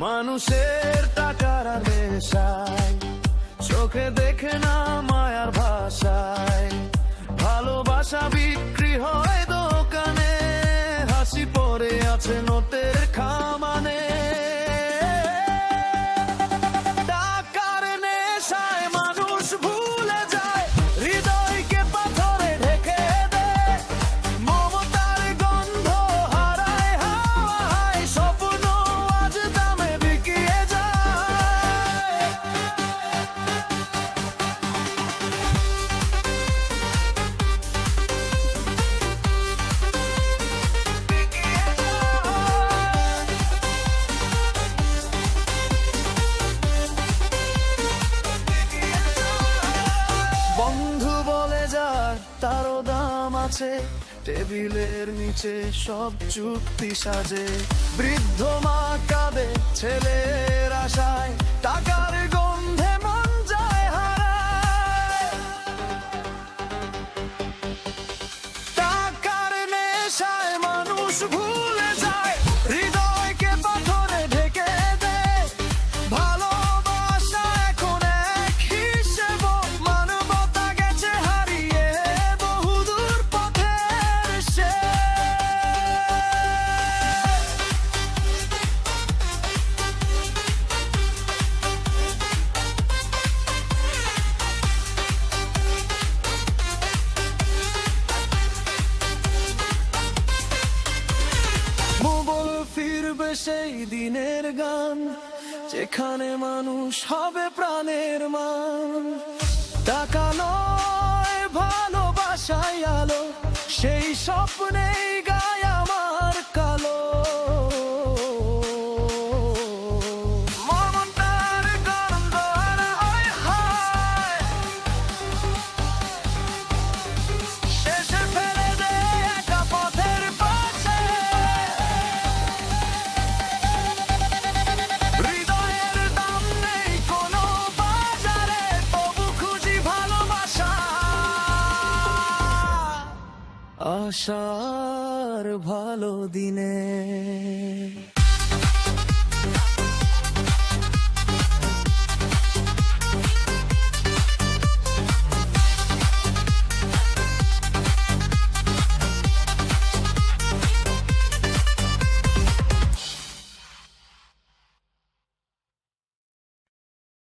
মানুষের টাকার নেশায় চোখে দেখে না মায়ার ভাষায় ভালোবাসা বিক্রি হয় দোকানে, হাসি পড়ে আছে নোটের খামানে। টাকার নেশায় মানুষ ভুলে যায় হৃদয়কে পাথরে ঢেকে দেয়, মমতার গন্ধ হারায় হাওয়ায়, স্বপ্ন আজ দামে বিকিয়ে যায়। বন্ধু বলে যার তারও দাম আছে, টেবিলের নিচে সব চুক্তি সাজে। বৃদ্ধ মা কাঁদে ছেলের আশায়, টাকার গন্ধে মন যায় হারায়। টাকার নেশায় মানুষ ভুলে যায় হৃদয়কে পাথরে ঢেকে দেয়, ভালোবাসা এখন এক হিসেব, মানবতা গেছে হারিয়ে বহুদূর পথের শেষ। মোবল ফিরবে সেই দিনের গান, যেখানে মানুষ হবে প্রাণের মান। টাকা নয় ভালোবাসায় আলো, সেই স্বপ্নেই গায় আমার কালো। মমতার গন্ধ হারায় হায়, শেষে ফেলে দেয় একা পথের পাশে। হৃদয়ের দাম নেই কোনো বাজারে, তবু খুঁজি ভালোবাসা, আশার ভালো দিনে।